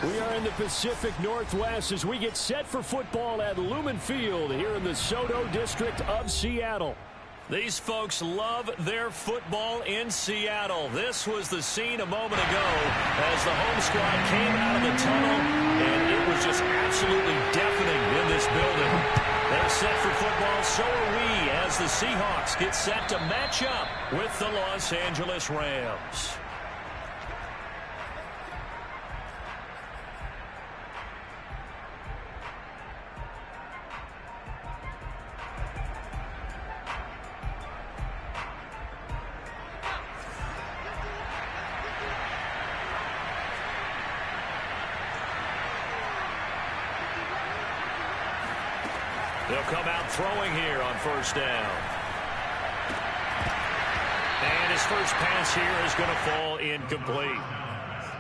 We are in the Pacific Northwest as we get set for football at Lumen Field here in the Soto district of Seattle. These folks love their football in Seattle. This was the scene a moment ago as the home squad came out of the tunnel, and it was just absolutely deafening in this building. They're set for football, so are we, as the Seahawks get set to match up with the Los Angeles Rams. They'll come out throwing here on first down. And his first pass here is going to fall incomplete.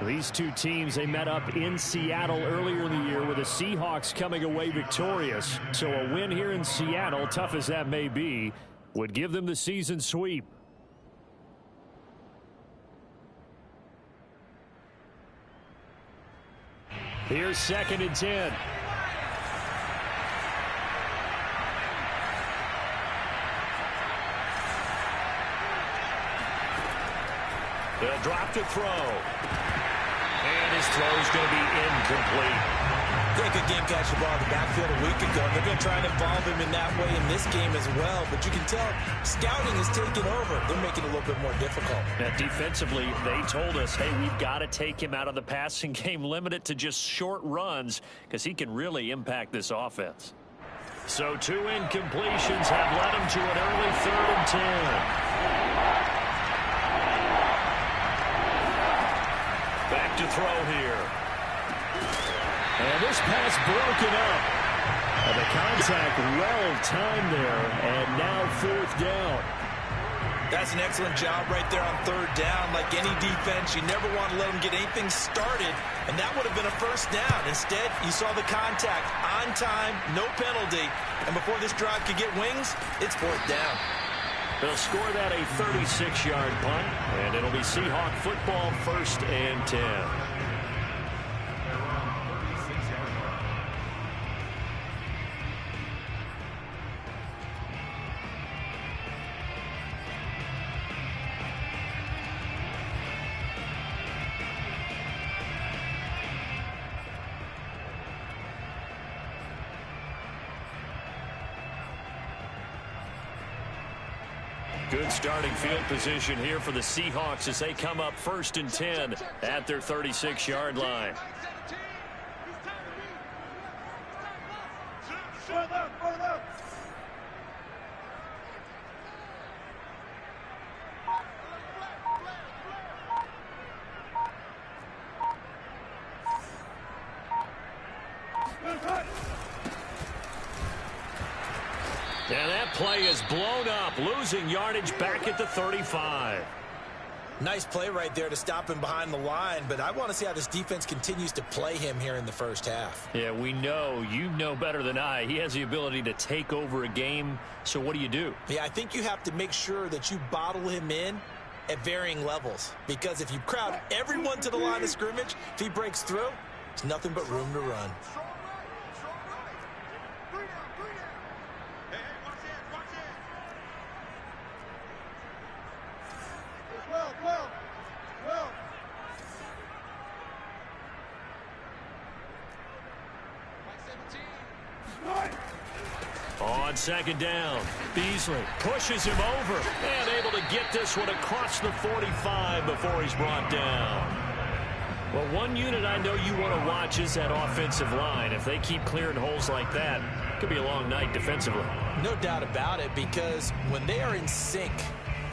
These two teams, they met up in Seattle earlier in the year with the Seahawks coming away victorious. So a win here in Seattle, tough as that may be, would give them the season sweep. Here's 2nd and 10. They'll drop to throw. And his throw's going to be incomplete. They could game catch the ball in the backfield a week ago. They're going to try and involve him in that way in this game as well. But you can tell scouting is taking over. They're making it a little bit more difficult. Now, defensively, they told us, hey, we've got to take him out of the passing game, limit it to just short runs, because he can really impact this offense. So 2 incompletions have led him to an early 3rd and 10. Back to throw here. And this pass broken up. And the contact well timed there. And now 4th down. That's an excellent job right there on 3rd down. Like any defense, you never want to let them get anything started. And that would have been a first down. Instead, you saw the contact on time, no penalty. And before this drive could get wings, it's 4th down. They'll score that a 36-yard punt, and it'll be Seahawk football 1st and 10. Good starting field position here for the Seahawks as they come up 1st and 10 at their 36-yard line. And that play is blown up, losing yardage back at the 35. Nice play right there to stop him behind the line, but I want to see how this defense continues to play him here in the first half. Yeah, we know, you know better than I, he has the ability to take over a game, so what do? Yeah, I think you have to make sure that you bottle him in at varying levels, because if you crowd everyone to the line of scrimmage, if he breaks through, there's nothing but room to run. On 2nd down, Beasley pushes him over and able to get this one across the 45 before he's brought down. Well, one unit I know you want to watch is that offensive line. If they keep clearing holes like that, it could be a long night defensively. No doubt about it, because when they are in sync,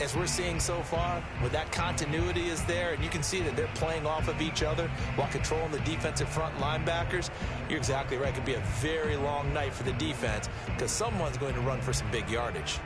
as we're seeing so far, when that continuity is there and you can see that they're playing off of each other while controlling the defensive front linebackers, you're exactly right. It could be a very long night for the defense because someone's going to run for some big yardage.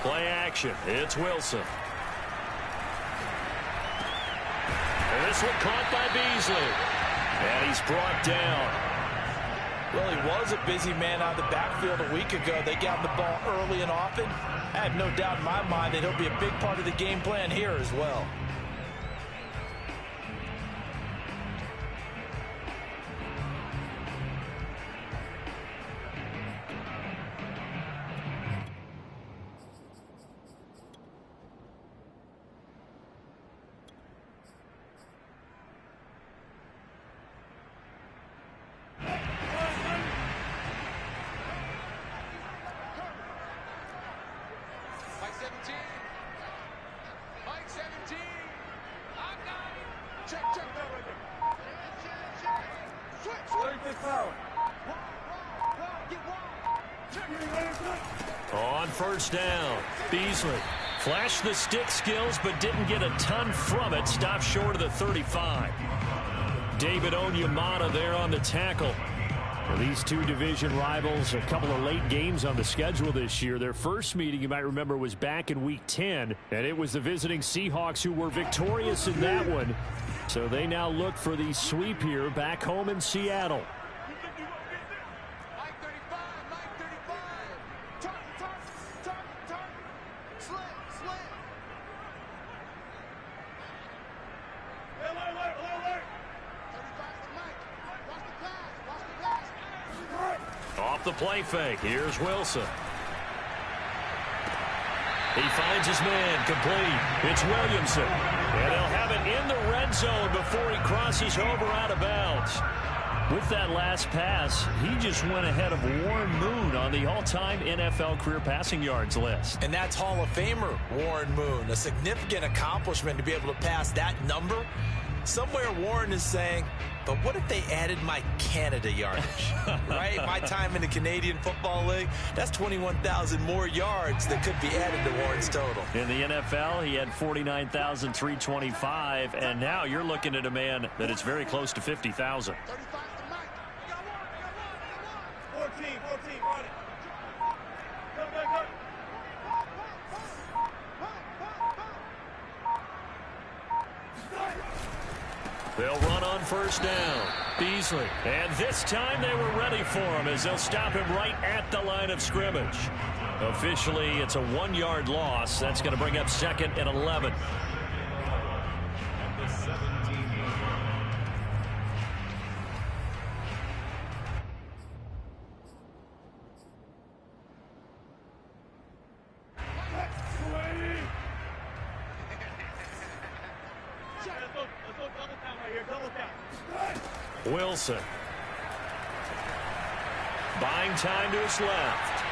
Play action. It's Wilson. this one caught by Beasley. And he's brought down. Well, he was a busy man out of the backfield a week ago. They got the ball early and often. I have no doubt in my mind that he'll be a big part of the game plan here as well. On first down, Beasley flashed the stick skills but didn't get a ton from it. Stopped short of the 35. David Onyemata there on the tackle. Well, these two division rivals, a couple of late games on the schedule this year. Their first meeting, you might remember, was back in Week 10, and it was the visiting Seahawks who were victorious in that one. So they now look for the sweep here back home in Seattle. Off the play fake. Here's Wilson. He finds his man complete. It's Williamson. And he'll have it in the red zone before he crosses over out of bounds. With that last pass, he just went ahead of Warren Moon on the all-time NFL career passing yards list. And that's Hall of Famer Warren Moon. A significant accomplishment to be able to pass that number. Somewhere Warren is saying, but what if they added my Canada yardage, right? My time in the Canadian Football League, that's 21,000 more yards that could be added to Warren's total. In the NFL, he had 49,325, and now you're looking at a man that is very close to 50,000. 14, run it. Go. They'll run on first down. Beasley. And this time they were ready for him as they'll stop him right at the line of scrimmage. Officially, it's a 1-yard loss. That's going to bring up second and 11. Wilson. Buying time to his left.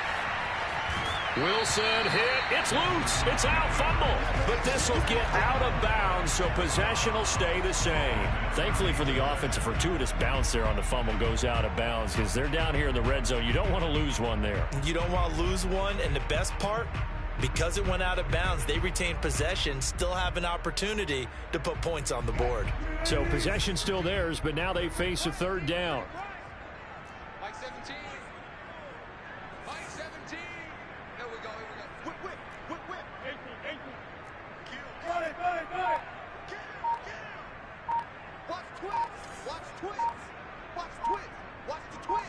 Wilson hit. It's loose. It's out. Fumble. But this will get out of bounds, so possession will stay the same. Thankfully for the offense, a fortuitous bounce there on the fumble goes out of bounds because they're down here in the red zone. You don't want to lose one there. You don't want to lose one, and the best part, because it went out of bounds, they retain possession, still have an opportunity to put points on the board. So possession still theirs, but now they face a third down. Mike 17. Mike 17. Here we go. Whip. 18. Got it. Watch the twins.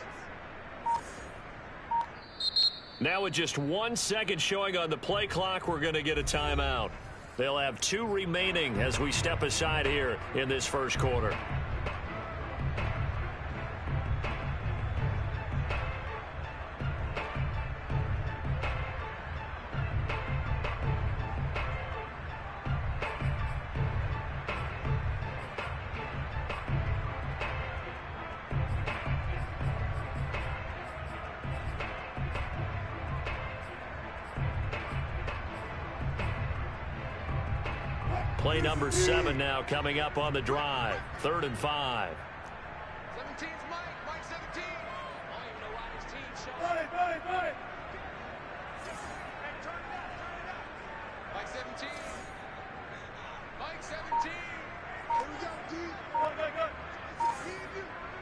Now with just 1 second showing on the play clock, we're going to get a timeout. They'll have 2 remaining as we step aside here in this first quarter. Play number 7 now coming up on the drive. 3rd and 5. 17's Mike 17. I don't even know why this team showed up. Got it. Hey, turn it up. Mike 17. Mike 17. Here we go, D. Good.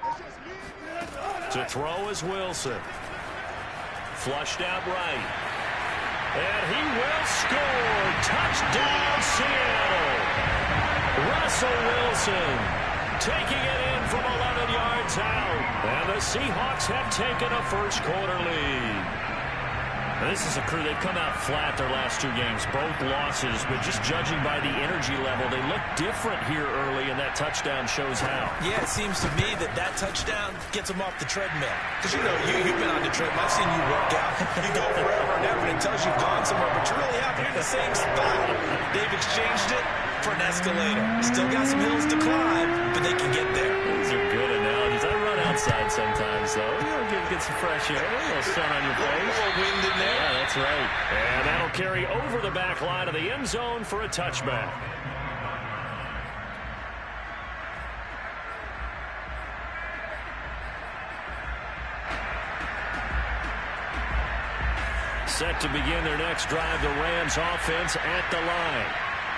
It's just me and you. To throw is Wilson. Flushed out right. And he will score. Touchdown, Seattle. Russ Russell Wilson taking it in from 11 yards out. And the Seahawks have taken a first-quarter lead. Now, this is a crew. They've come out flat their last two games, both losses, but just judging by the energy level, they look different here early, and that touchdown shows how. Yeah, it seems to me that touchdown gets them off the treadmill. Because, you've been on the treadmill. I've seen you work out. You go forever and ever, and it tells you've gone somewhere, but you're really out here in the same spot. They've exchanged it for an escalator. Still got some hills to climb, but they can get there. These are good analogies. I run outside sometimes, though. Get some fresh air, a little sun on your face. A little wind in there. Yeah, that's right. And that'll carry over the back line of the end zone for a touchback. Set to begin their next drive, the Rams offense at the line.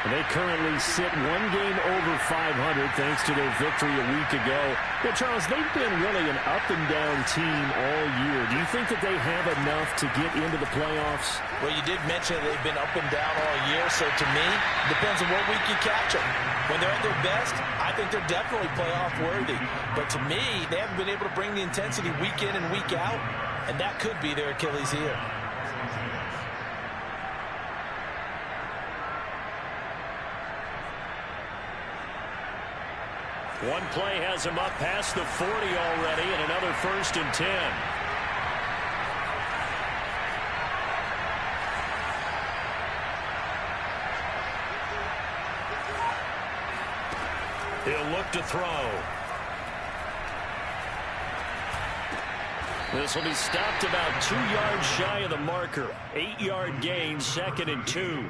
They currently sit one game over 500 thanks to their victory a week ago. Well, Charles, they've been really an up-and-down team all year. Do you think that they have enough to get into the playoffs? Well, you did mention they've been up and down all year, so to me, it depends on what week you catch them. When they're at their best, I think they're definitely playoff-worthy. But to me, they haven't been able to bring the intensity week in and week out, and that could be their Achilles heel. One play has him up past the 40 already, and another 1st and 10. He'll look to throw. This will be stopped about 2 yards shy of the marker. 8-yard gain, 2nd and 2.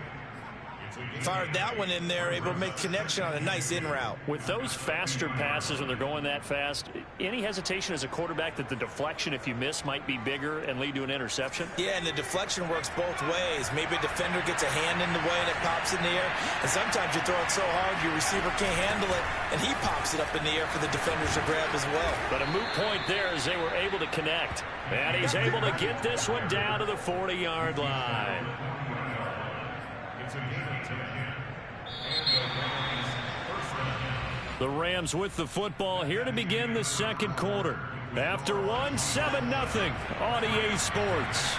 Fired that one in there, able to make connection on a nice in route. With those faster passes when they're going that fast, any hesitation as a quarterback that the deflection, if you miss, might be bigger and lead to an interception? Yeah, and the deflection works both ways. Maybe a defender gets a hand in the way and it pops in the air. And sometimes you throw it so hard your receiver can't handle it, and he pops it up in the air for the defenders to grab as well. But a moot point there as they were able to connect. And he's able to get this one down to the 40-yard line. The Rams with the football here to begin the second quarter. After one, 7-0 on EA Sports.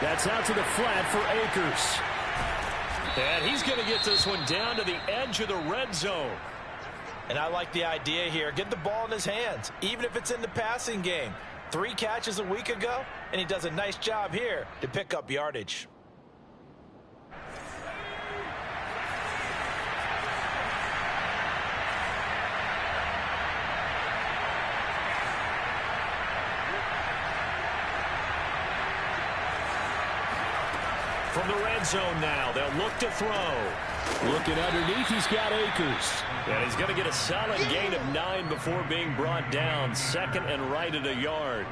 That's out to the flat for Akers. And he's going to get this one down to the edge of the red zone. And I like the idea here. Get the ball in his hands, even if it's in the passing game. 3 catches a week ago, and he does a nice job here to pick up yardage. From the red zone now, they'll look to throw. Looking underneath, he's got Akers. And he's going to get a solid gain of 9 before being brought down. 2nd and right at a yard.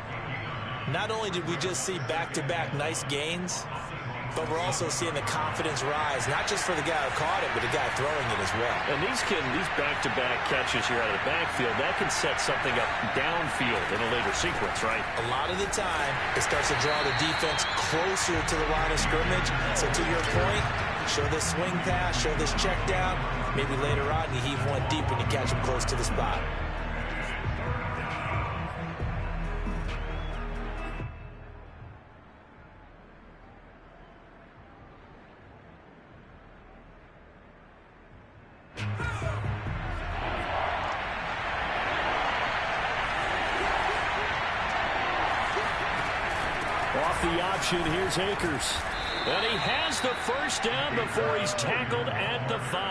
Not only did we just see back-to-back nice gains, but we're also seeing the confidence rise, not just for the guy who caught it, but the guy throwing it as well. And these back-to-back catches here out of the backfield, that can set something up downfield in a later sequence, right? A lot of the time, it starts to draw the defense closer to the line of scrimmage. So to your point, show this swing pass, show this check down. Maybe later on, you heave one deep and you catch him close to the spot. Off the option, here's Akers. And he has the first down before he's tackled at the 5.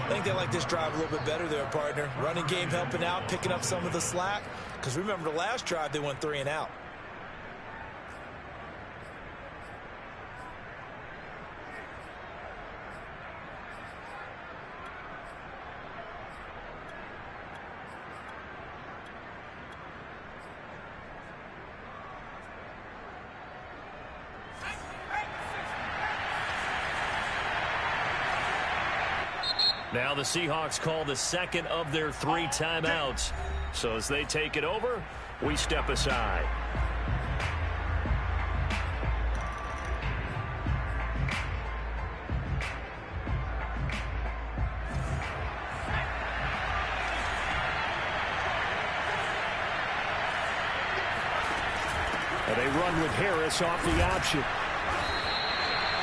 I think they like this drive a little bit better there, partner. Running game helping out, picking up some of the slack. Because remember the last drive, they went 3 and out. Now the Seahawks call the second of their 3 timeouts. So as they take it over, we step aside. And they run with Harris off the option.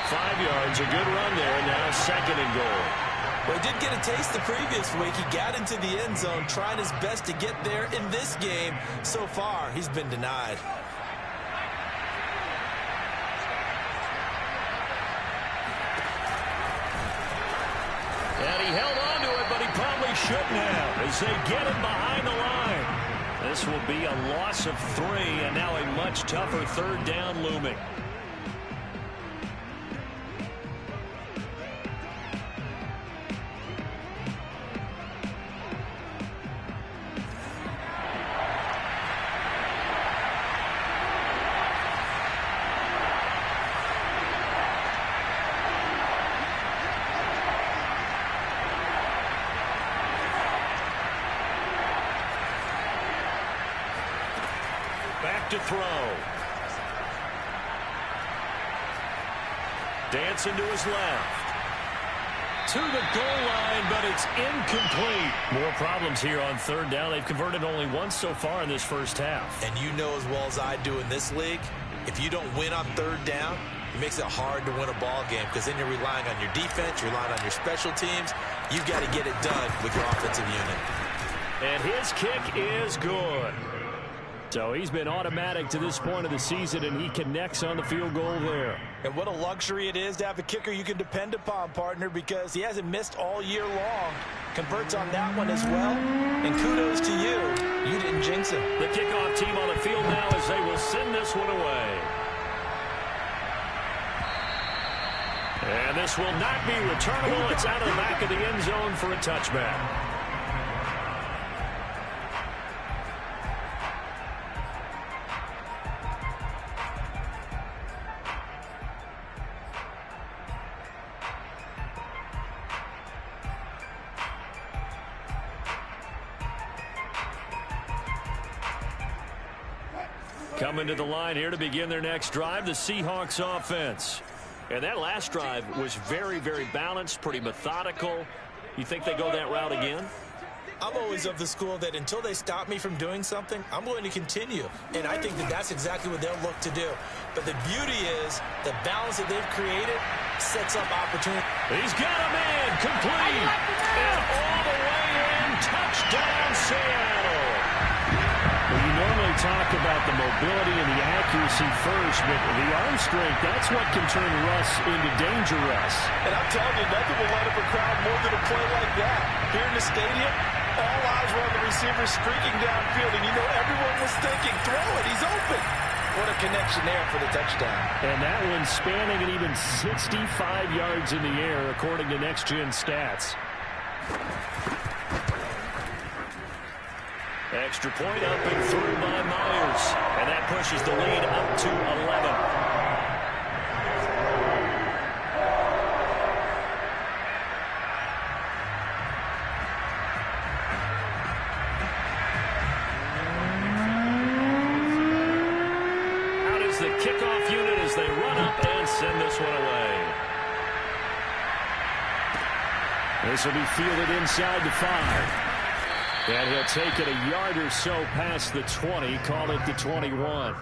5 yards, a good run there, and now 2nd and goal. Well, he did get a taste the previous week. He got into the end zone, trying his best to get there. In this game, so far, he's been denied. And he held on to it, but he probably shouldn't have as they get him behind the line. This will be a loss of 3, and now a much tougher 3rd down looming. Back to throw. Dancing to his left. To the goal line, but it's incomplete. More problems here on 3rd down. They've converted only once so far in this first half. And you know as well as I do in this league, if you don't win on 3rd down, it makes it hard to win a ball game because then you're relying on your defense, you're relying on your special teams. You've got to get it done with your offensive unit. And his kick is good. So he's been automatic to this point of the season, and he connects on the field goal there. And what a luxury it is to have a kicker you can depend upon, partner, because he hasn't missed all year long. Converts on that one as well. And kudos to you. You didn't jinx him. The kickoff team on the field now as they will send this one away. And this will not be returnable. It's out of the back of the end zone for a touchback. Coming to the line here to begin their next drive, the Seahawks offense. And that last drive was very, very balanced, pretty methodical. You think they go that route again? I'm always of the school that until they stop me from doing something, I'm going to continue. And I think that that's exactly what they'll look to do. But the beauty is the balance that they've created sets up opportunity. He's got a man complete. And all the way in, touchdown Seattle. Well, you normally talk about the mobility and the accuracy first, but the arm strength, that's what can turn Russ into danger Russ. And I'm telling you, nothing will light up a crowd more than a play like that. Here in the stadium, all eyes were on the receiver streaking downfield, and you know everyone was thinking, throw it, he's open. What a connection there for the touchdown. And that one spanning it even 65 yards in the air, according to Next Gen Stats. Extra point up and through by Myers. And that pushes the lead up to 11. Out is the kickoff unit as they run up and send this one away. This will be fielded inside the 5. And he'll take it a yard or so past the 20, call it the 21.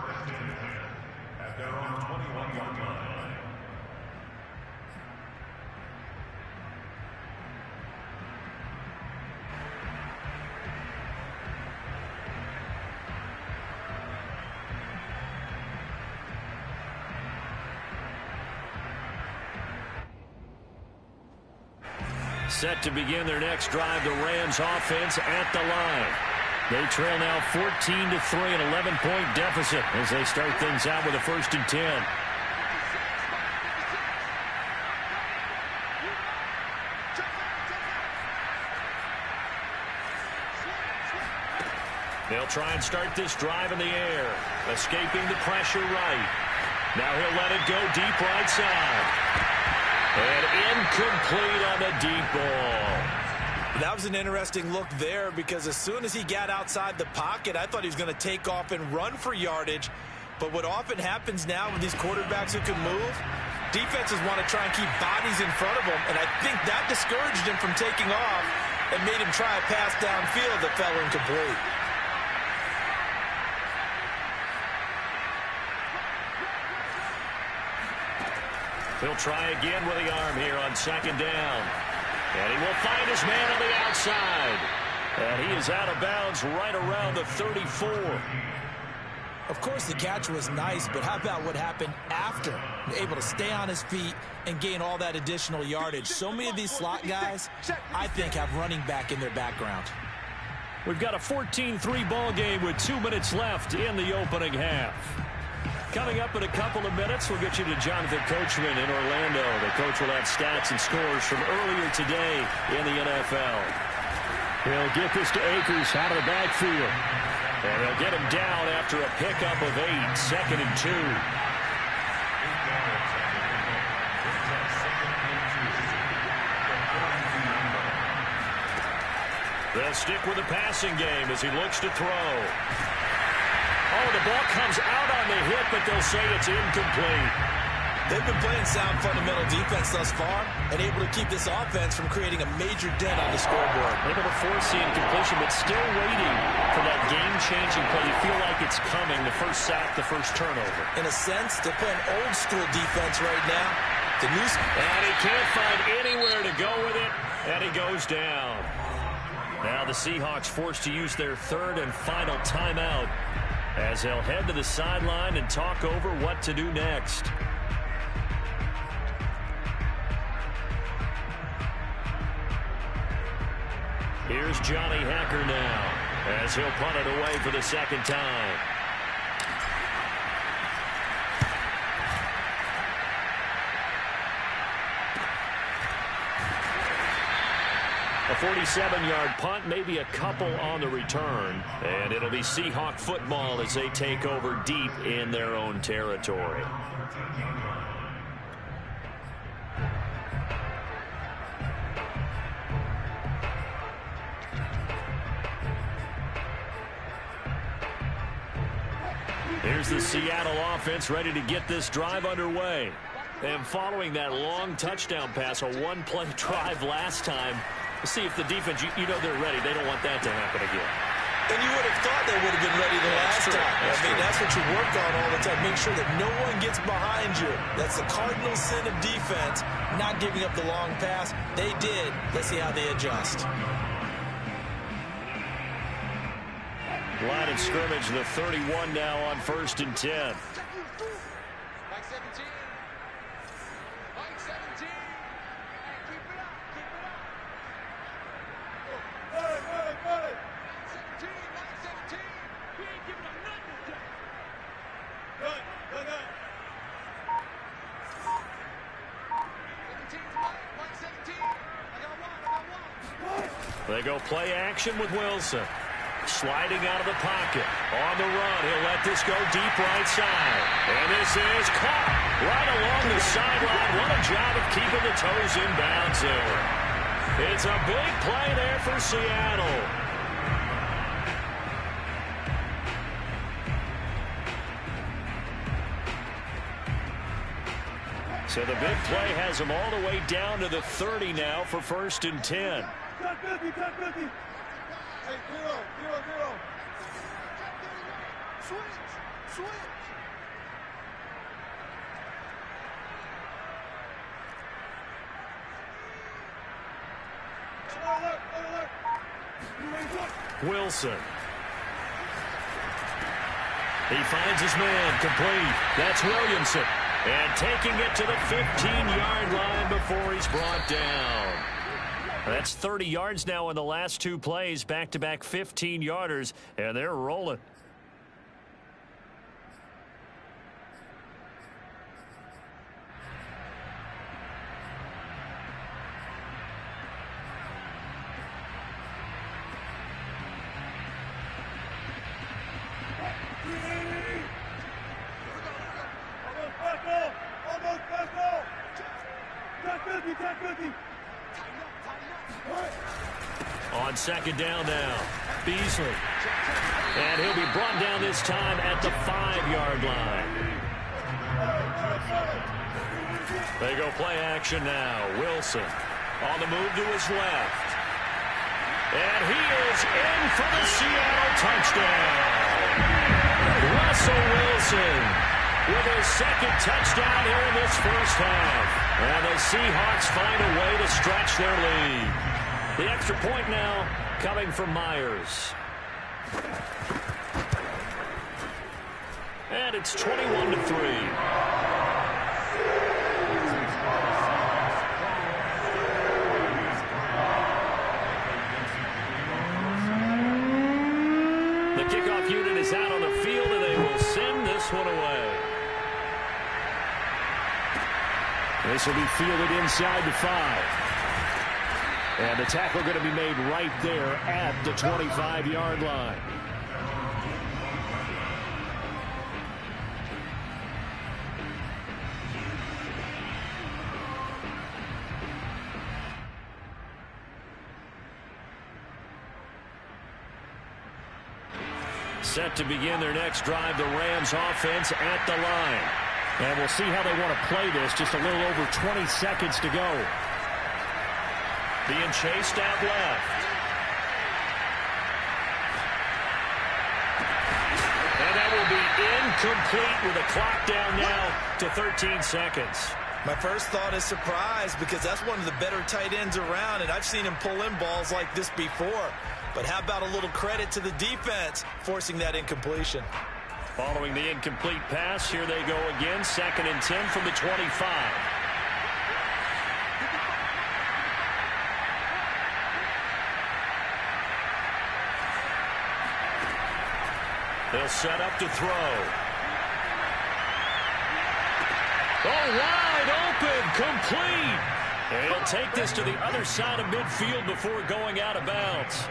Set to begin their next drive, the Rams offense at the line. They trail now 14-3, an 11-point deficit as they start things out with a 1st and 10. They'll try and start this drive in the air, escaping the pressure right. Now he'll let it go deep right side. And incomplete on the deep ball. That was an interesting look there because as soon as he got outside the pocket, I thought he was going to take off and run for yardage. But what often happens now with these quarterbacks who can move, defenses want to try and keep bodies in front of them. And I think that discouraged him from taking off and made him try a pass downfield that fell incomplete. He'll try again with the arm here on second down. And he will find his man on the outside. And he is out of bounds right around the 34. Of course, the catch was nice, but how about what happened after? Able to stay on his feet and gain all that additional yardage. So many of these slot guys, I think, have running back in their background. We've got a 14-3 ball game with 2 minutes left in the opening half. Coming up in a couple of minutes, we'll get you to Jonathan Coachman in Orlando. The coach will have stats and scores from earlier today in the NFL. He'll get this to Akers out of the backfield. And they'll get him down after a pickup of 8, 2nd and 2. They'll stick with the passing game as he looks to throw. Oh, the ball comes out on the hit, but they'll say it's incomplete. They've been playing sound fundamental defense thus far and able to keep this offense from creating a major dent on the scoreboard. Able to force the incompletion, but still waiting for that game-changing play. You feel like it's coming, the first sack, the first turnover. In a sense, they're playing old-school defense right now. And he can't find anywhere to go with it, and he goes down. Now the Seahawks forced to use their third and final timeout as they'll head to the sideline and talk over what to do next. Here's Johnny Hacker now as he'll punt it away for the second time. A 47-yard punt, maybe a couple on the return. And it'll be Seahawk football as they take over deep in their own territory. Here's the Seattle offense ready to get this drive underway. And following that long touchdown pass, a one-play drive last time, see if the defense, you know they're ready. They don't want that to happen again. And you would have thought they would have been ready the last time. That's what you work on all the time. Make sure that no one gets behind you. That's the cardinal sin of defense, not giving up the long pass. They did. Let's see how they adjust. Line of scrimmage, the 31 now on 1st and 10. They go play action with Wilson. Sliding out of the pocket. On the run. He'll let this go deep right side. And this is caught right along the sideline. What a job of keeping the toes in bounds there. It's a big play there for Seattle. So the big play has them all the way down to the 30 now for 1st and 10. Hey, zero. Switch. Wilson. He finds his man complete. That's Williamson. And taking it to the 15-yard line before he's brought down. That's 30 yards now in the last 2 plays, back-to-back 15-yarders, and they're rolling. On second down now, Beasley. And he'll be brought down this time at the 5-yard line. They go play action now. Wilson on the move to his left. And he is in for the Seattle touchdown. Russell Wilson with his second touchdown here in this first half. And the Seahawks find a way to stretch their lead. The extra point now coming from Myers. And it's 21-3. The kickoff unit is out on the field, and they will send this one away. This will be fielded inside the 5. And the tackle going to be made right there at the 25-yard line. Set to begin their next drive, the Rams offense at the line. And we'll see how they want to play this. Just a little over 20 seconds to go. Being chased out left. And that will be incomplete with a clock down now to 13 seconds. My first thought is surprise, because that's one of the better tight ends around, and I've seen him pull in balls like this before. But how about a little credit to the defense forcing that incompletion? Following the incomplete pass, here they go again. 2nd and 10 from the 25. They'll set up to throw. Oh, wide open, complete. And he'll take this to the other side of midfield before going out of bounds.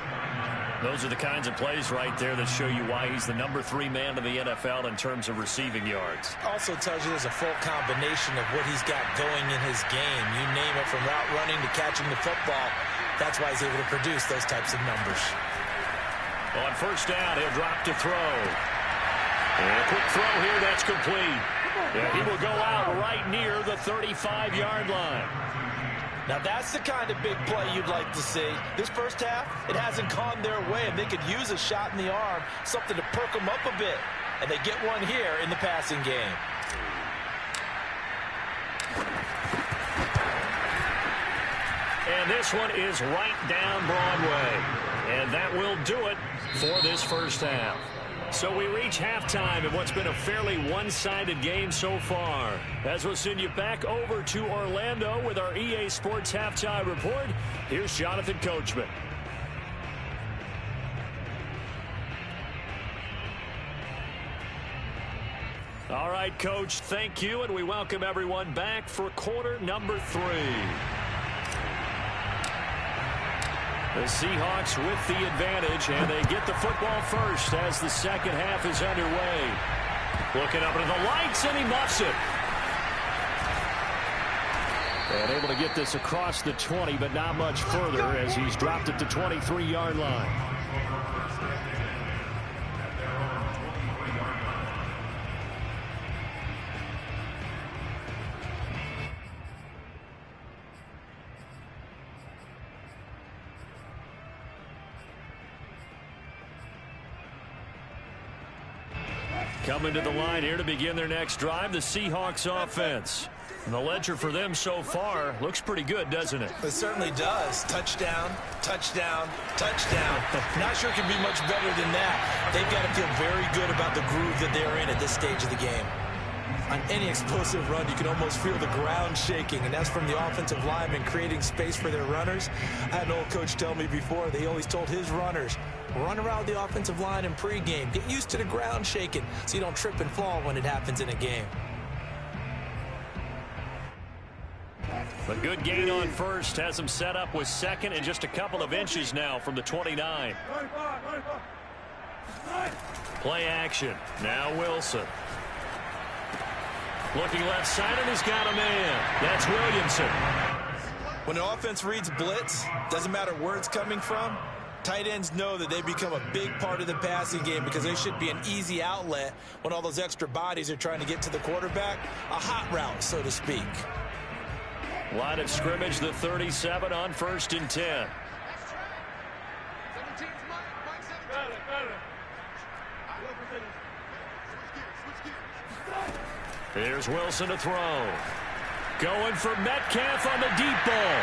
Those are the kinds of plays right there that show you why he's the number 3 man in the NFL in terms of receiving yards. Also tells you there's a full combination of what he's got going in his game. You name it, from route running to catching the football. That's why he's able to produce those types of numbers. On first down, he'll drop to throw. And a quick throw here, that's complete. Yeah, he will go out right near the 35-yard line. Now that's the kind of big play you'd like to see. This first half, it hasn't gone their way, and they could use a shot in the arm, something to perk them up a bit. And they get one here in the passing game. And this one is right down Broadway. And that will do it for this first half. So we reach halftime in what's been a fairly one-sided game so far. As we'll send you back over to Orlando with our EA Sports Halftime Report, here's Jonathan Coachman. All right, Coach, thank you, and we welcome everyone back for quarter number 3. The Seahawks with the advantage, and they get the football first as the second half is underway. Looking up into the lights, and he muffs it. And able to get this across the 20, but not much further as he's dropped at the 23-yard line. Coming to the line here to begin their next drive, the Seahawks offense. And the ledger for them so far looks pretty good, doesn't it? It certainly does. Touchdown, touchdown, touchdown. Not sure it can be much better than that. They've got to feel very good about the groove that they're in at this stage of the game. On any explosive run, you can almost feel the ground shaking, and that's from the offensive linemen creating space for their runners. I had an old coach tell me before, they always told his runners, run around the offensive line in pregame. Get used to the ground shaking so you don't trip and fall when it happens in a game. A good gain on first has him set up with second and just a couple of inches now from the 29. Play action. Now Wilson. Looking left side, and he's got a man. That's Williamson. When the offense reads blitz, doesn't matter where it's coming from, tight ends know that they become a big part of the passing game because they should be an easy outlet when all those extra bodies are trying to get to the quarterback. A hot route, so to speak. Line of scrimmage, the 37 on 1st and 10. Here's Wilson to throw. Going for Metcalf on the deep ball.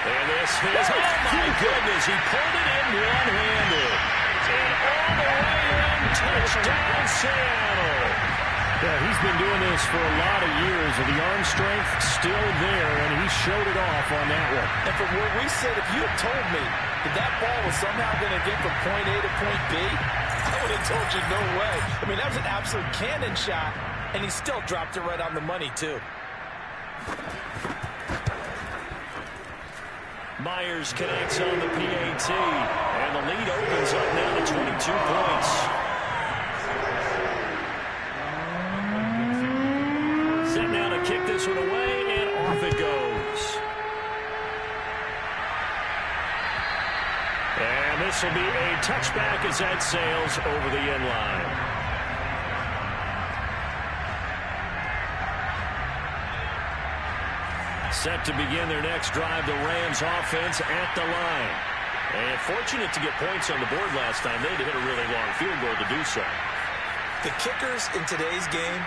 And this is, oh my goodness, he pulled it in one-handed. And all the way in, touchdown Seattle. Yeah, he's been doing this for a lot of years, and the arm strength still there, and he showed it off on that one. And from where we said, if you had told me that ball was somehow going to get from point A to point B, I would have told you no way. I mean, that was an absolute cannon shot, and he still dropped it right on the money, too. Myers connects on the PAT, and the lead opens up now to 22 points. Set now to kick this one away, and off it goes. And this will be a touchback as that sails over the end line. Set to begin their next drive, the Rams offense at the line. And fortunate to get points on the board last time. They had to hit a really long field goal to do so. The kickers in today's game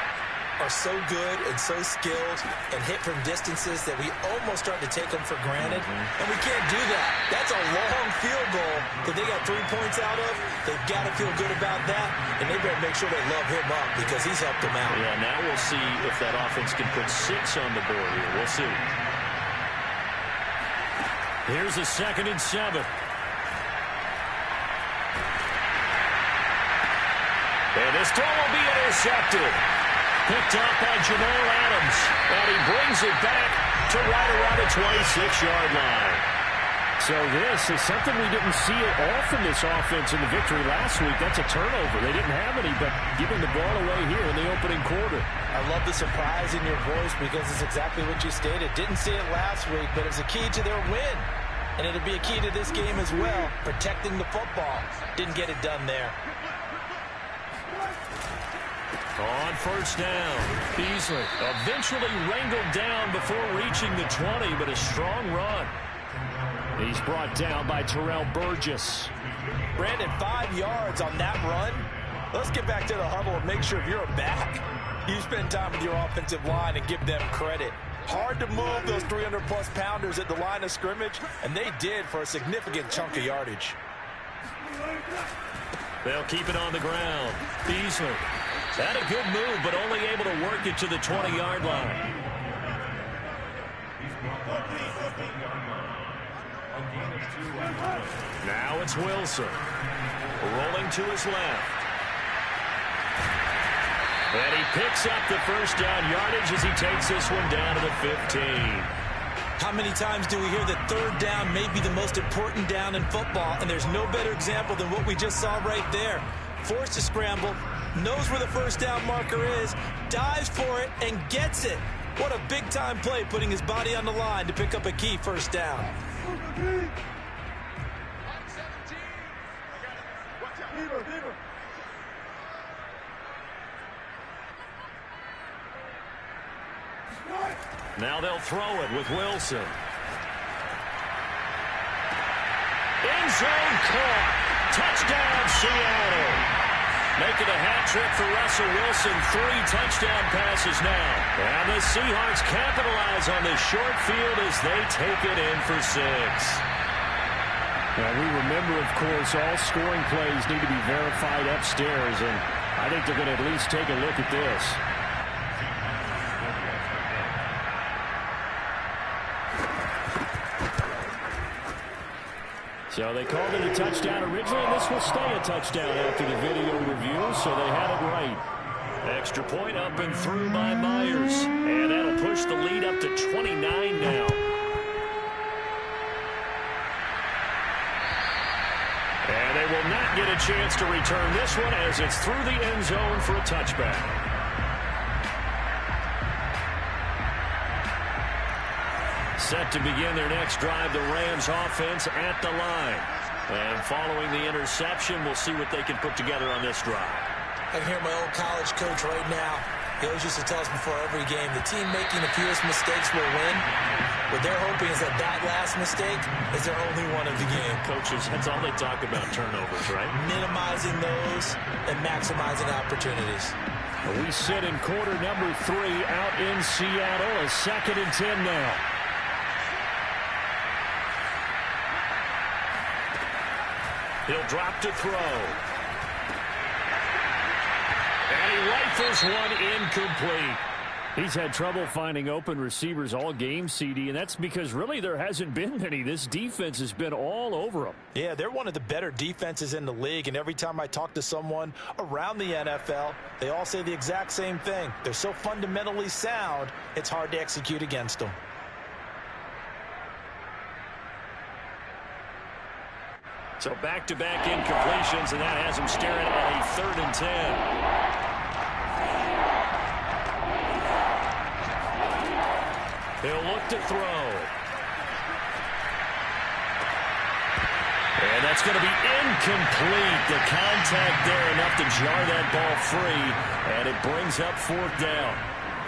are so good and so skilled and hit from distances that we almost start to take them for granted. And we can't do that. That's a long field goal that they got 3 points out of. They've got to feel good about that, and they better make sure they love him up because he's helped them out. Yeah, now we'll see if that offense can put 6 on the board here. We'll see. Here's a 2nd and 7. And this throw will be intercepted. Picked up by Jamal Adams. And he brings it back to right around the 26-yard line. So this is something we didn't see at all from this offense in the victory last week. That's a turnover. They didn't have any, but giving the ball away here in the opening quarter. I love the surprise in your voice because it's exactly what you stated. Didn't see it last week, but it's a key to their win. And it'll be a key to this game as well, protecting the football. Didn't get it done there. On first down, Beasley eventually wrangled down before reaching the 20, but a strong run. He's brought down by Terrell Burgess. Brandon, 5 yards on that run. Let's get back to the huddle and make sure if you're back, you spend time with your offensive line and give them credit. Hard to move those 300-plus pounders at the line of scrimmage, and they did for a significant chunk of yardage. They'll keep it on the ground. Beasley had a good move, but only able to work it to the 20-yard line. Now it's Wilson. Rolling to his left. And he picks up the first down yardage as he takes this one down to the 15. How many times do we hear that third down may be the most important down in football, and there's no better example than what we just saw right there. Forced to scramble, knows where the first down marker is, dives for it, and gets it. What a big-time play, putting his body on the line to pick up a key first down. Now they'll throw it with Wilson. End zone caught. Touchdown, Seattle. Making a hat trick for Russell Wilson. 3 touchdown passes now. And the Seahawks capitalize on this short field as they take it in for 6. Now we remember, of course, all scoring plays need to be verified upstairs, and I think they're going to at least take a look at this. So they called it a touchdown originally, and this will stay a touchdown after the video review, so they had it right. Extra point up and through by Myers. And that'll push the lead up to 29 now. And they will not get a chance to return this one as it's through the end zone for a touchback. Set to begin their next drive, the Rams offense at the line. And following the interception, we'll see what they can put together on this drive. I can hear my old college coach right now. He always used to tell us before every game, the team making the fewest mistakes will win. What they're hoping is that that last mistake is their only one of the game. Coaches, that's all they talk about, turnovers, right? Minimizing those and maximizing opportunities. We sit in quarter number 3 out in Seattle. A 2nd and 10 now. He'll drop to throw. And he rifles one incomplete. He's had trouble finding open receivers all game, CD, and that's because really there hasn't been many. This defense has been all over them. Yeah, they're one of the better defenses in the league, and every time I talk to someone around the NFL, they all say the exact same thing. They're so fundamentally sound, it's hard to execute against them. So back-to-back incompletions, and that has him staring at a 3rd and 10. He'll look to throw. And that's going to be incomplete. The contact there enough to jar that ball free, and it brings up 4th down.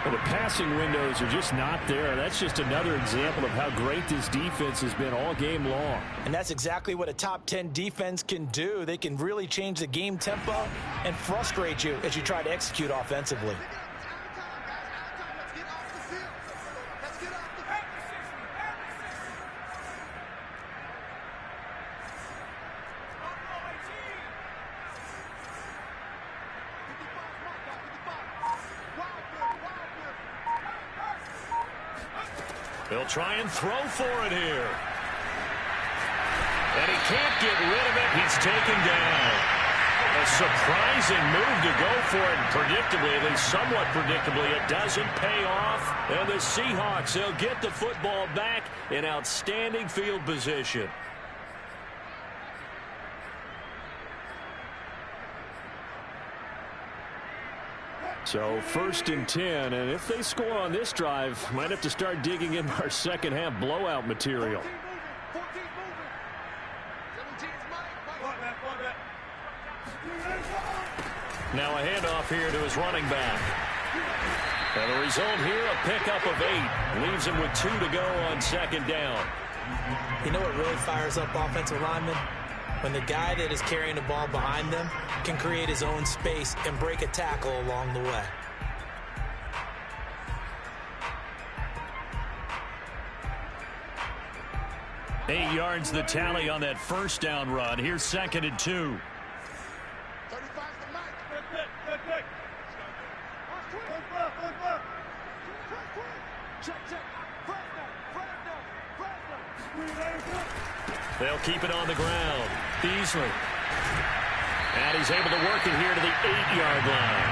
Well, the passing windows are just not there. That's just another example of how great this defense has been all game long. And that's exactly what a top 10 defense can do. They can really change the game tempo and frustrate you as you try to execute offensively. They'll try and throw for it here. And he can't get rid of it. He's taken down. A surprising move to go for it. And predictably, at least somewhat predictably, it doesn't pay off. And the Seahawks, they'll get the football back in outstanding field position. So 1st and 10, and if they score on this drive, might have to start digging in our second half blowout material. Now a handoff here to his running back. And the result here, a pickup of 8. Leaves him with 2 to go on 2nd down. You know what really fires up offensive linemen? When the guy that is carrying the ball behind them can create his own space and break a tackle along the way. Eight yards the tally on that 1st down run. Here's 2nd and 2. They'll keep it on the ground. Beasley. And he's able to work it here to the 8-yard line.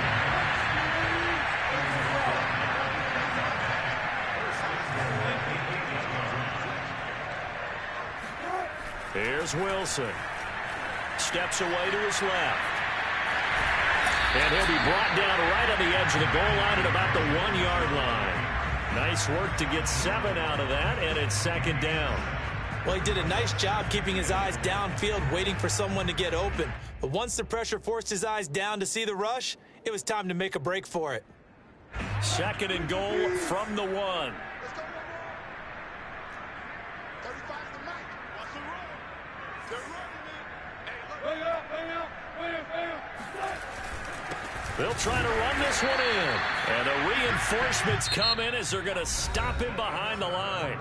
Here's Wilson. Steps away to his left. And he'll be brought down right on the edge of the goal line at about the 1-yard line. Nice work to get 7 out of that, and it's 2nd down. Well, he did a nice job keeping his eyes downfield, waiting for someone to get open. But once the pressure forced his eyes down to see the rush, it was time to make a break for it. 2nd and goal from the 1. They'll try to run this one in. And the reinforcements come in as they're going to stop him behind the line.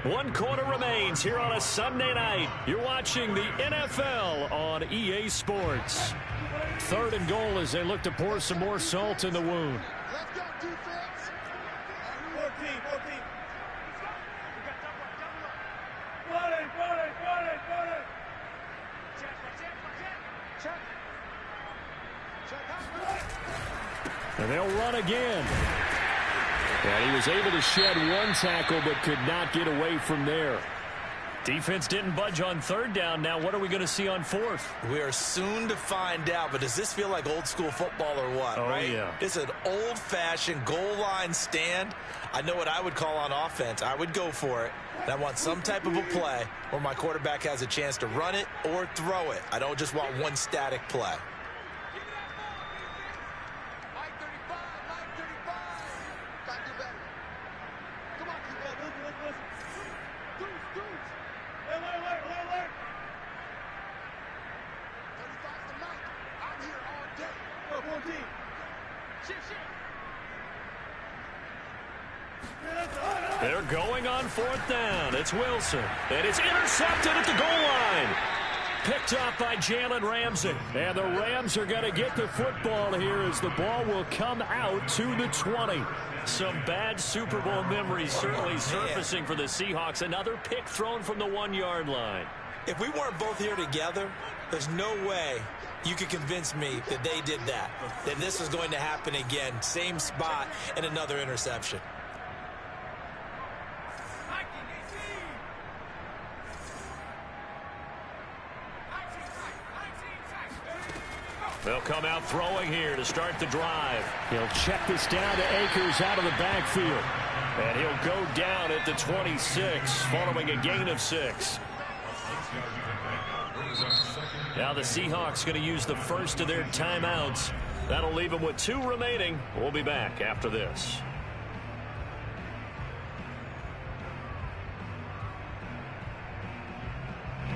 1 quarter remains here on a Sunday night. You're watching the NFL on EA Sports. 3rd and goal as they look to pour some more salt in the wound. Let's go, defense. 14. And they'll run again. And he was able to shed 1 tackle but could not get away from there. Defense didn't budge on 3rd down. Now what are we going to see on 4th? We are soon to find out, but does this feel like old school football or what, right? Yeah. This is an old-fashioned goal line stand. I know what I would call on offense. I would go for it. And I want some type of a play where my quarterback has a chance to run it or throw it. I don't just want one static play. They're going on 4th down. It's Wilson. And it's intercepted at the goal line. Picked up by Jalen Ramsey. And the Rams are going to get the football here as the ball will come out to the 20. Some bad Super Bowl memories certainly surfacing for the Seahawks. Another pick thrown from the 1-yard line. If we weren't both here together, there's no way you could convince me that they did that this was going to happen again. Same spot and another interception. They'll come out throwing here to start the drive. He'll check this down to Akers out of the backfield. And he'll go down at the 26 following a gain of 6. Now the Seahawks going to use the first of their timeouts. That'll leave them with 2 remaining. We'll be back after this.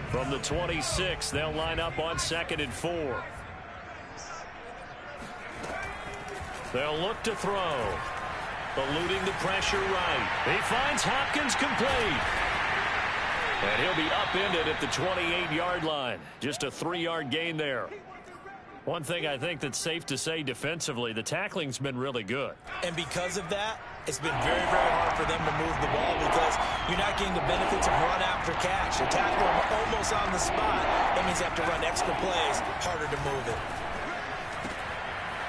From the 26, they'll line up on 2nd and 4. They'll look to throw. Eluding the pressure right. He finds Hopkins complete. And he'll be upended at the 28-yard line. Just a 3-yard gain there. One thing I think that's safe to say defensively, the tackling's been really good. And because of that, it's been very, very hard for them to move the ball because you're not getting the benefits of run after catch. You tackle them almost on the spot. That means you have to run extra plays, harder to move it.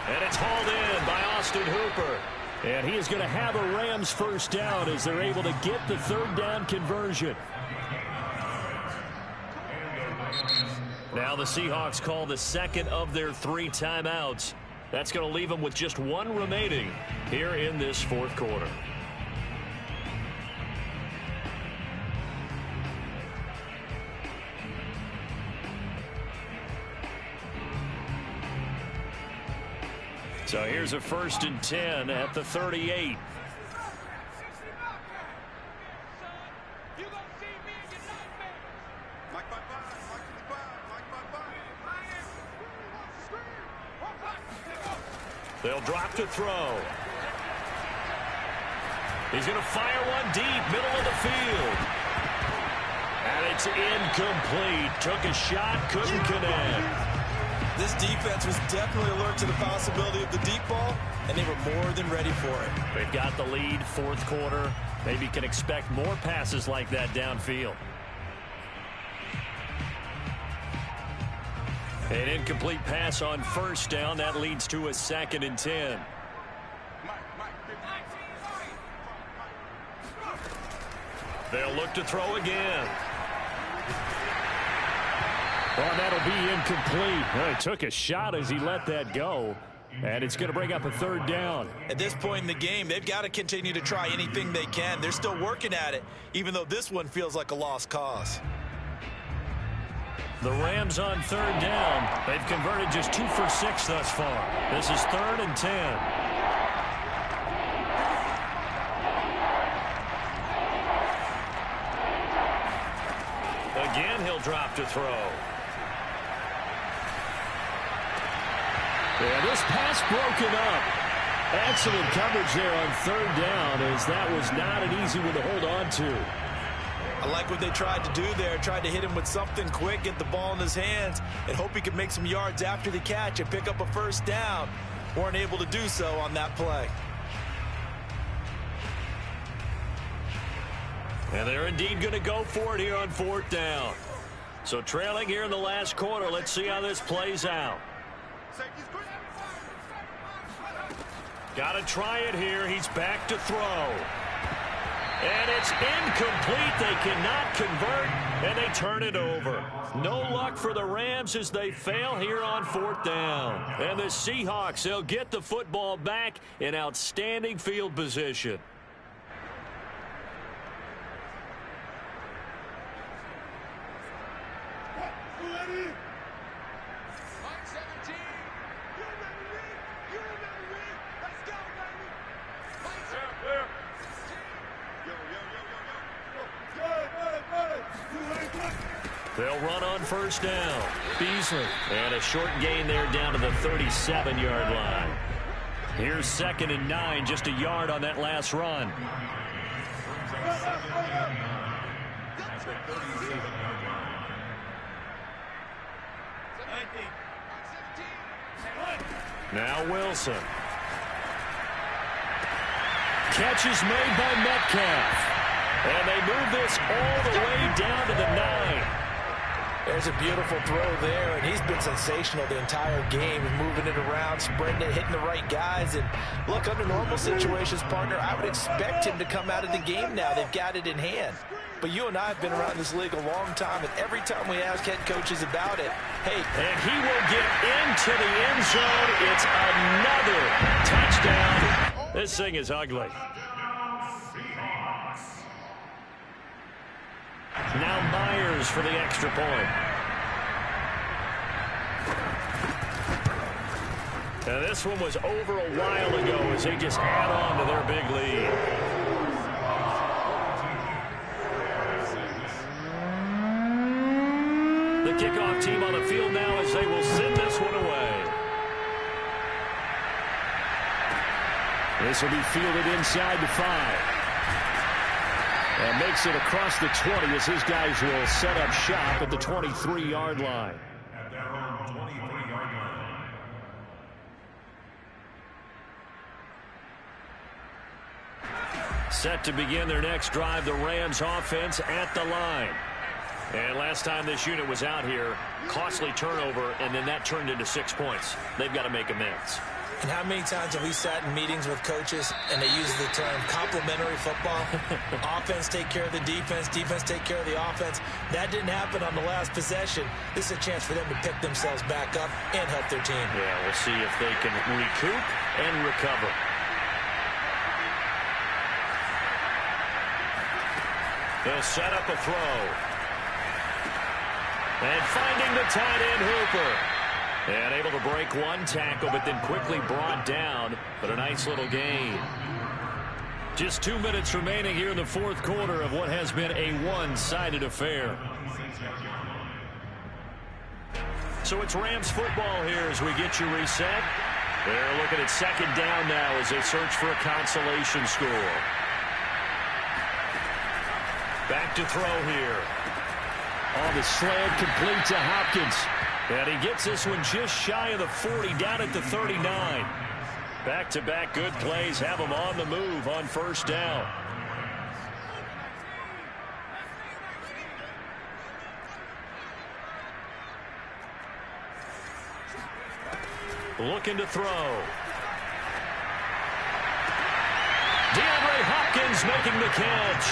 And it's hauled in by Austin Hooper. And he is going to have a Rams first down as they're able to get the 3rd down conversion. Now the Seahawks call the 2nd of their 3 timeouts. That's going to leave them with just 1 remaining here in this 4th quarter. So here's a 1st and 10 at the 38. They'll drop to throw. He's going to fire one deep, middle of the field. And it's incomplete. Took a shot, couldn't connect. This defense was definitely alert to the possibility of the deep ball, and they were more than ready for it. They've got the lead, 4th quarter. Maybe can expect more passes like that downfield. An incomplete pass on 1st down. That leads to a 2nd and 10. They'll look to throw again. Well, that'll be incomplete. Well, he took a shot as he let that go. And it's going to bring up a 3rd down. At this point in the game, they've got to continue to try anything they can. They're still working at it, even though this one feels like a lost cause. The Rams on 3rd down. They've converted just 2 for 6 thus far. This is 3rd and 10. Again, he'll drop to throw. Yeah, this pass broken up. Excellent coverage there on 3rd down, as that was not an easy one to hold on to. I like what they tried to do there. Tried to hit him with something quick, get the ball in his hands, and hope he could make some yards after the catch and pick up a 1st down. Weren't able to do so on that play. And they're indeed going to go for it here on 4th down. So trailing here in the last quarter. Let's see how this plays out. Got to try it here. He's back to throw. And it's incomplete. They cannot convert, and they turn it over. No luck for the Rams as they fail here on 4th down. And the Seahawks, they'll get the football back in outstanding field position. They'll run on 1st down. Beasley. And a short gain there down to the 37-yard line. Here's 2nd and 9, just a yard on that last run. Now Wilson. Catch is made by Metcalf. And they move this all the way down to the 9. There's a beautiful throw there, and he's been sensational the entire game, moving it around, spreading it, hitting the right guys. And look, under normal situations, partner, I would expect him to come out of the game now. They've got it in hand. But you and I have been around this league a long time, and every time we ask head coaches about it, hey. And he will get into the end zone. It's another touchdown. This thing is ugly. Now Myers for the extra point. Now this one was over a while ago as they just add on to their big lead. The kickoff team on the field now as they will send this one away. This will be fielded inside the 5. And makes it across the 20 as his guys will set up shop at the 23-yard line. Set to begin their next drive, the Rams offense at the line. And last time this unit was out here, costly turnover, and then that turned into 6 points. They've got to make amends. And how many times have we sat in meetings with coaches and they use the term complementary football? Offense take care of the defense, defense take care of the offense. That didn't happen on the last possession. This is a chance for them to pick themselves back up and help their team. Yeah, we'll see if they can recoup and recover. They'll set up a throw. And finding the tight end Hooper. And able to break one tackle, but then quickly brought down. But a nice little gain. Just 2 minutes remaining here in the fourth quarter of what has been a one-sided affair. So it's Rams football here as we get you reset. They're looking at 2nd down now as they search for a consolation score. Back to throw here. On the slant, complete to Hopkins. And he gets this one just shy of the 40, down at the 39. Back-to-back good plays have him on the move on 1st down. Looking to throw. DeAndre Hopkins making the catch.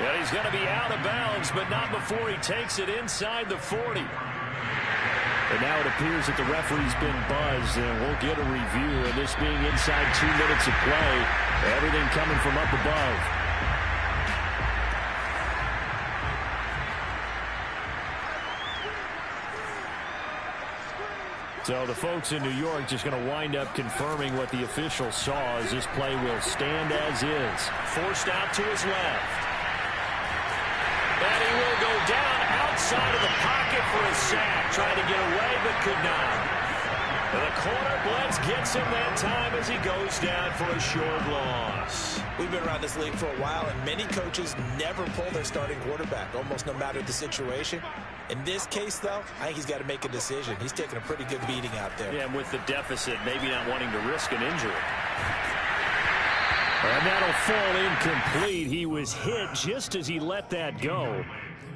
And he's going to be out of bounds, but not before he takes it inside the 40. And now it appears that the referee's been buzzed, and we'll get a review of this being inside 2 minutes of play. Everything coming from up above. So the folks in New York just going to wind up confirming what the official saw as this play will stand as is. Forced out to his left. And he will go down outside of the pocket for a sack. Trying to get away, but could not. And the corner blitz gets him that time as he goes down for a short loss. We've been around this league for a while, and many coaches never pull their starting quarterback, almost no matter the situation. In this case, though, I think he's got to make a decision. He's taking a pretty good beating out there. Yeah, and with the deficit, maybe not wanting to risk an injury. And that'll fall incomplete. He was hit just as he let that go.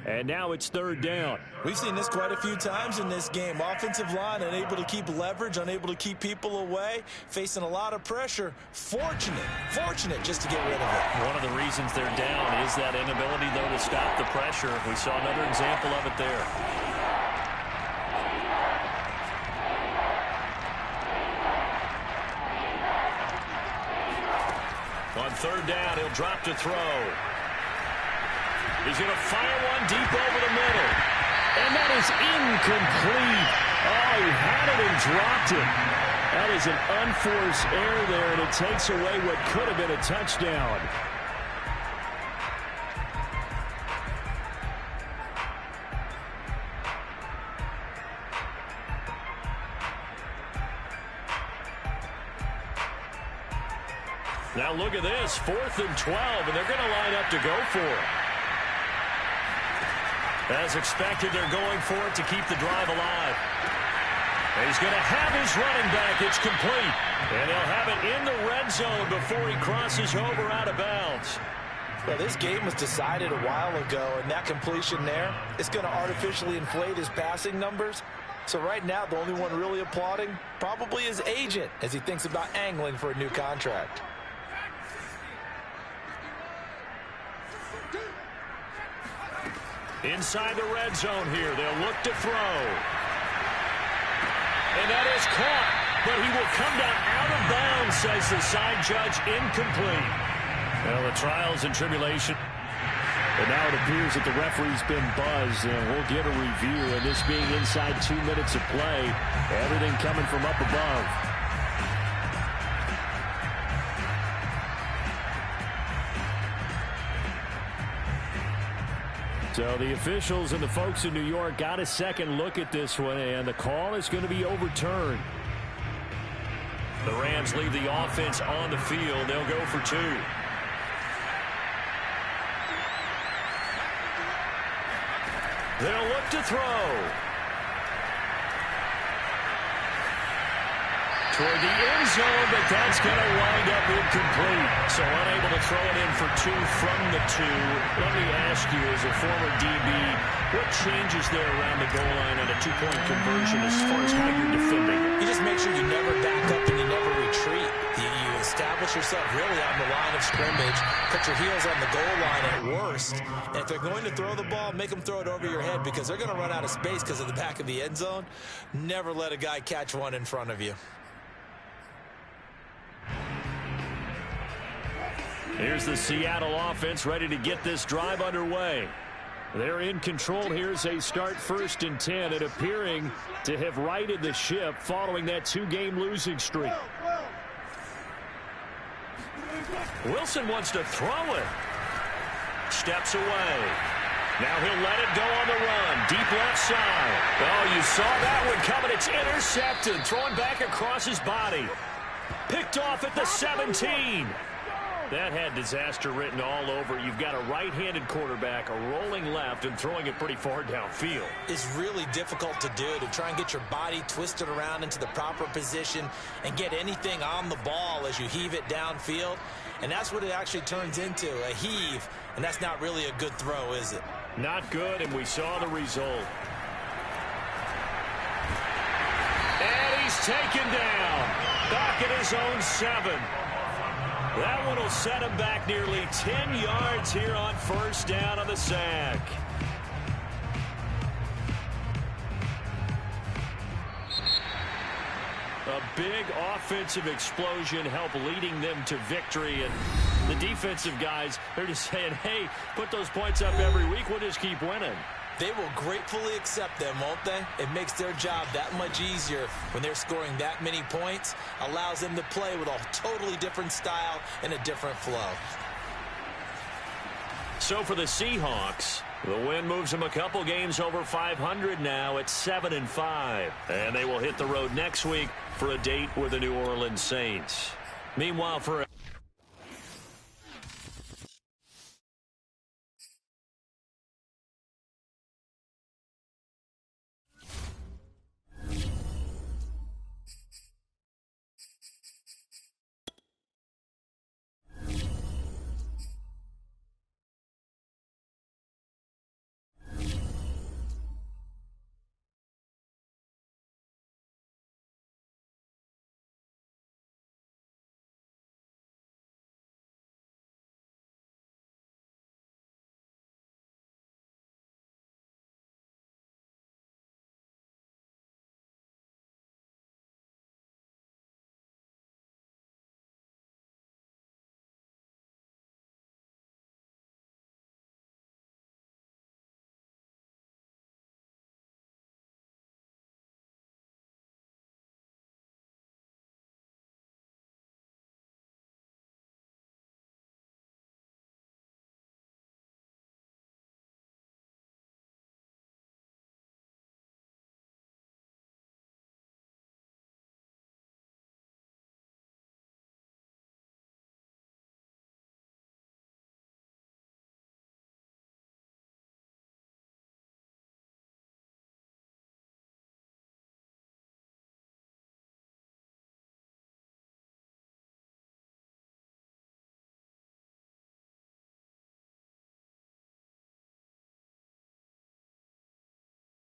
And now it's 3rd down. We've seen this quite a few times in this game. Offensive line unable to keep leverage, unable to keep people away, facing a lot of pressure. Fortunate just to get rid of it. One of the reasons they're down is that inability, though, to stop the pressure. We saw another example of it there. On 3rd down, he'll drop to throw. He's going to fire one deep over the middle. And that is incomplete. Oh, he had it and dropped it. That is an unforced error there, and it takes away what could have been a touchdown. Now look at this, 4th and 12, and they're going to line up to go for it. As expected, they're going for it to keep the drive alive. And he's going to have his running back. It's complete. And he'll have it in the red zone before he crosses over out of bounds. Well, this game was decided a while ago, and that completion there is going to artificially inflate his passing numbers. So right now, the only one really applauding probably his agent as he thinks about angling for a new contract. Inside the red zone here, they'll look to throw. And that is caught, but he will come down out of bounds, says the side judge, incomplete. Well, the trials and tribulation. And now it appears that the referee's been buzzed, and we'll get a review. And this being inside 2 minutes of play, everything coming from up above. So the officials and the folks in New York got a second look at this one, and the call is going to be overturned. The Rams leave the offense on the field. They'll go for 2. They'll look to throw. Toward the end zone, but that's going to wind up incomplete. So unable to throw it in for 2 from the 2. Let me ask you, as a former DB, what changes there around the goal line on a 2-point conversion as far as how you're defending? You just make sure you never back up and you never retreat. You establish yourself really on the line of scrimmage, put your heels on the goal line at worst. And if they're going to throw the ball, make them throw it over your head because they're going to run out of space because of the back of the end zone. Never let a guy catch one in front of you. Here's the Seattle offense ready to get this drive underway. They're in control here as they start 1st and 10 and appearing to have righted the ship following that 2-game losing streak. Wilson wants to throw it. Steps away. Now he'll let it go on the run. Deep left side. Oh, you saw that one coming. It's intercepted. Throwing back across his body. Picked off at the 17. That had disaster written all over. You've got a right-handed quarterback, a rolling left, and throwing it pretty far downfield. It's really difficult to do, to try and get your body twisted around into the proper position and get anything on the ball as you heave it downfield. And that's what it actually turns into, a heave. And that's not really a good throw, is it? Not good, and we saw the result. And he's taken down. Back at his own 7. That one will set him back nearly 10 yards here on 1st down on the sack. A big offensive explosion helped leading them to victory. And the defensive guys, they're just saying, hey, put those points up every week. We'll just keep winning. They will gratefully accept them, won't they? It makes their job that much easier when they're scoring that many points. Allows them to play with a totally different style and a different flow. So for the Seahawks, the win moves them a couple games over 500 now at 7-5. And they will hit the road next week for a date with the New Orleans Saints. Meanwhile, for